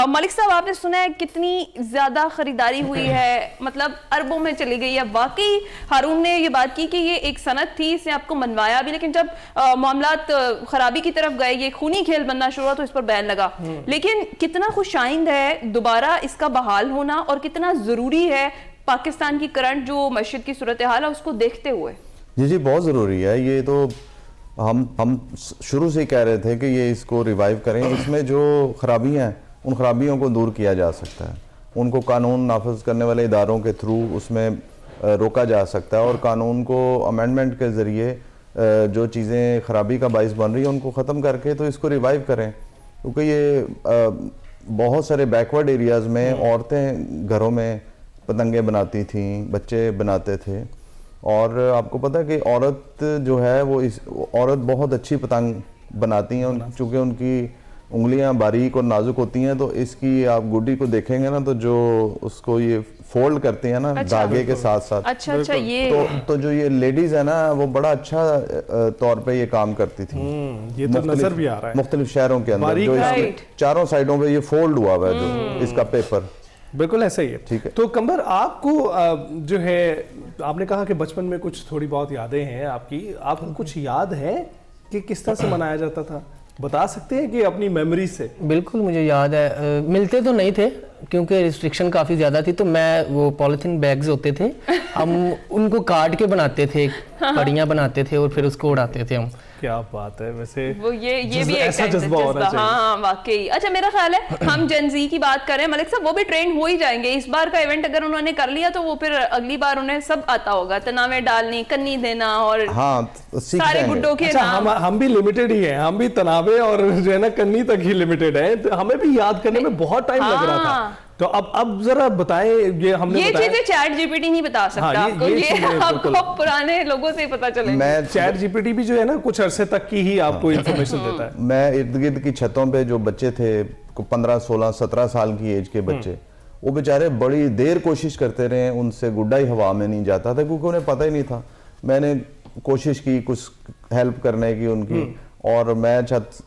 ملک صاحب آپ نے سنا ہے کتنی زیادہ خریداری ہوئی ہے, مطلب اربوں میں چلی گئی ہے. واقعی ہارون نے یہ بات کی کہ یہ ایک صنعت تھی, اس نے آپ کو منوایا بھی, لیکن جب معاملات خرابی کی طرف گئے, یہ خونی کھیل بننا شروع ہوا تو اس پر بین لگا. لیکن کتنا خوش آئند ہے دوبارہ اس کا بحال ہونا, اور کتنا ضروری ہے پاکستان کی کرنٹ جو معیشت کی صورتحال ہے اس کو دیکھتے ہوئے. جی بہت ضروری ہے. یہ تو ہم شروع سے ہی کہہ رہے تھے کہ یہ اس کو ریوائیو کریں. اس میں جو خرابیاں ہیں ان خرابیوں کو دور کیا جا سکتا ہے, ان کو قانون نافذ کرنے والے اداروں کے تھرو اس میں روکا جا سکتا ہے, اور قانون کو امینڈمنٹ کے ذریعے جو چیزیں خرابی کا باعث بن رہی ہیں ان کو ختم کر کے تو اس کو ریوائیو کریں. کیونکہ یہ بہت سارے بیکورڈ ایریاز میں عورتیں گھروں میں پتنگیں بناتی تھیں, بچے بناتے تھے, اور آپ کو پتہ ہے کہ عورت جو ہے وہ عورت بہت اچھی پتنگ بناتی ہیں, چونکہ ان کی انگلیاں باریک اور نازک ہوتی ہیں, تو اس کی آپ گڈی کو دیکھیں گے نا تو جو اس کو یہ فولڈ کرتے ہیں نا دھاگے کے ساتھ ساتھ, اچھا یہ تو جو یہ لیڈیز ہے نا وہ بڑا اچھا طور پہ یہ کام کرتی تھی. یہ تو نظر بھی آ رہا ہے مختلف شہروں کے اندر جو چاروں سائڈوں پہ یہ فولڈ ہوا ہوا ہے جو اس کا پیپر, بالکل ایسا ہی ہے. تو قمبر آپ کو جو ہے آپ نے کہا کہ بچپن میں کچھ تھوڑی بہت یادیں ہیں آپ کی, آپ کو کچھ یاد ہے کہ کس طرح سے منایا جاتا تھا, بتا سکتے ہیں کہ اپنی میموری سے؟ بالکل مجھے یاد ہے, ملتے تو نہیں تھے کیونکہ ریسٹرکشن کافی زیادہ تھی, تو میں وہ پالیتھین بیگز ہوتے تھے ہم ان کو کاٹ کے بناتے تھے, پڑیاں بناتے تھے اور پھر اس کو اڑاتے تھے ہم. کیا بات ہے, ویسے وہ یہ بھی ایسا جذبہ ہونا چاہیے. ہاں واقعی. اچھا میرا خیال ہے ہم جن زی کی بات کریں ملک صاحب, وہ بھی ٹرینڈ ہو ہی جائیں گے. اس بار کا ایونٹ اگر انہوں نے کر لیا تو وہ پھر اگلی بار انہیں سب آتا ہوگا, تناویں ڈالنی, کنی دینا, اور سارے گڈوں کے نام. ہم بھی لمیٹڈ ہی ہیں, ہم بھی تناوے اور جو ہے نا کنی تک ہی لمیٹڈ ہیں, ہمیں بھی یاد کرنے میں بہت ٹائم لگ رہا تھا. تو اب ذرا بتائیں, یہ ہم نے یہ چیزیں چیٹ جی پی ٹی نہیں بتا سکتا آپ کو, یہ آپ کو پرانے لوگوں سے پتا چلے. چیٹ جی پی ٹی بھی جو ہے نا کچھ عرصے تک کی ہی آپ کو انفارمیشن دیتا ہے. میں ارد گرد کی چھتوں پہ جو بچے تھے 15 16 17 سال کی ایج کے بچے, وہ بیچارے بڑی دیر کوشش کرتے رہے, ان سے گڈا ہی ہوا میں نہیں جاتا تھا کیونکہ انہیں پتہ ہی نہیں تھا. میں نے کوشش کی کچھ ہیلپ کرنے کی ان کی, اور میں چھت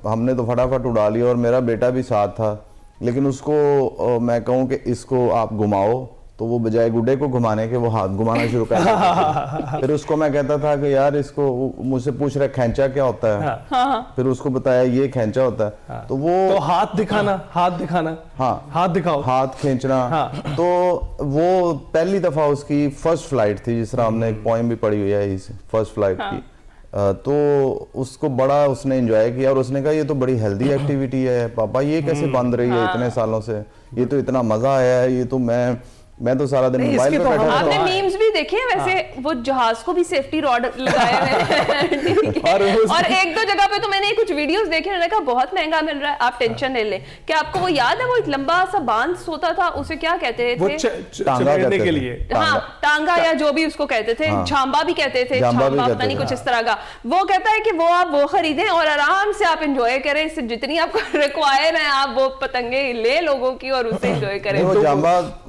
ہم نے تو فٹافٹ اڑا لیا, اور میرا بیٹا بھی ساتھ تھا. لیکن اس کو میں کہوں کہ اس کو آپ گھماؤ تو وہ بجائے گڈے کو گھمانے کے وہ ہاتھ گھمانا شروع کر دیا. پھر اس کو میں کہتا تھا کہ یار اس کو, مجھ سے پوچھ رہا کھینچا کیا ہوتا ہے, پھر اس کو بتایا یہ کھینچا ہوتا ہے. تو وہ ہاتھ دکھانا, ہاں ہاتھ دکھاؤ, ہاتھ کھینچنا. تو وہ پہلی دفعہ اس کی فرسٹ فلائٹ تھی, جس طرح ہم نے ایک پوائم بھی پڑھی ہوئی ہے فرسٹ فلائٹ کی. تو اس کو بڑا اس نے انجوائے کیا, اور اس نے کہا یہ تو بڑی ہیلدی ایکٹیویٹی ہے پاپا, یہ کیسے بند رہی ہے اتنے سالوں سے, یہ تو اتنا مزہ آیا ہے, یہ تو میں تو سارا دن موبائل پہ بیٹھا. آپ نے میمز بھی دیکھے ہیں ویسے, وہ جہاز کو بھی سیفٹی راڈ لگائے ہوئے, اور ایک دو جگہ پہ تو میں نے کچھ ویڈیوز دیکھے, انہوں نے کہا بہت مہنگا مل رہا ہے, آپ ٹینشن لے لیں. کیا آپ کو وہ یاد ہے وہ ایک لمبا سا باندھ ہوتا تھا, اسے کیا کہتے تھے, چمڑنے کے لیے, ہاں ٹانگا یا جو بھی اس کو کہتے تھے, جھامبا بھی کہتے تھے, جھامبا پتہ نہیں کچھ اس طرح کا. وہ کہتا ہے کہ وہ آپ وہ خریدیں اور آرام سے آپ انجوائے کریں, اس سے جتنی آپ کو ریکوائر ہیں آپ وہ پتنگیں لے لوگوں کی اور اسے انجوائے کریں. وہ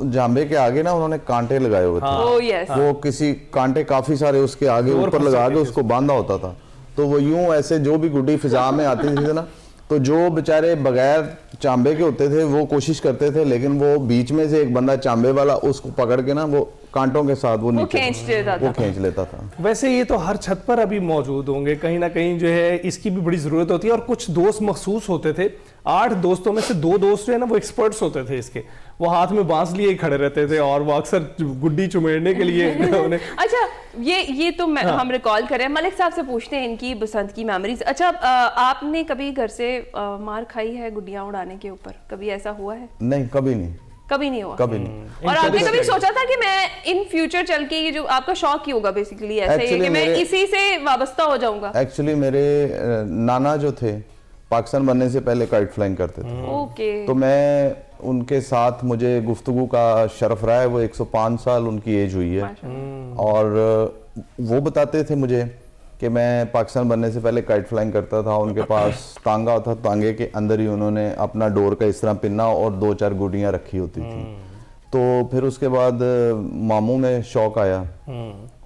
جھامبے کے آگے نا انہوں نے کانٹے لگائے ہوئے تھے, وہ کسی کانٹے کافی سارے اس کے آگے اوپر لگا کے اس کو باندھا ہوتا تھا. تو وہ یوں ایسے جو بھی گڈی فضا میں آتی تھی نا, تو جو بیچارے بغیر چانبے کے ہوتے تھے وہ کوشش کرتے تھے, لیکن وہ بیچ میں سے ایک بندہ چانبے والا اس کو پکڑ کے نا وہ کانٹوں کے ساتھ وہ کھینچ لیتا تھا. ویسے یہ تو ہر چھت پر ابھی موجود ہوں گے, کہیں نہ کہیں جو ہے اس کی بھی بڑی ضرورت ہوتی ہے. اور کچھ دوست مخصوص ہوتے تھے, 8 دوستوں میں سے 2 دوست جو ہے نا وہ ایکسپرٹس ہوتے تھے اس کے, وہ ہاتھ میں بانس لیے ہی کھڑے رہتے تھے, اور وہ اکثر گڈی چمیڑنے کے لیے. اچھا یہ تو ہم ریکال کریں, ملک صاحب سے پوچھتے ہیں ان کی بسنت کی میموریز. اچھا آپ نے کبھی گھر سے مار کھائی ہے گڈیاں اڑانے کے اوپر, کبھی ایسا ہوا ہے؟ نہیں, کبھی نہیں ہوا. اور آپ نے کبھی سوچا تھا کہ میں ان فیوچر چل کے, یہ جو آپ کا شوق ہی ہوگا بیسیکلی ایسا ہی ہے کہ میں اسی سے وابستہ ہو جاؤں گا؟ ایکچولی میرے نانا جو تھے پاکستان بننے سے پہلے کائٹ فلائنگ کرتے تھے, تو میں ان کے ساتھ مجھے گفتگو کا شرف رہا ہے. وہ 105 سال ان کی ایج ہوئی ہے, اور وہ بتاتے تھے مجھے کہ میں پاکستان بننے سے پہلے کائٹ فلائنگ کرتا تھا. ان کے پاس تانگا ہوتا, تانگے کے اندر ہی انہوں نے اپنا ڈور کا اس طرح پننا اور 2-4 گڈیاں رکھی ہوتی تھیں. تو پھر اس کے بعد ماموں میں شوق آیا,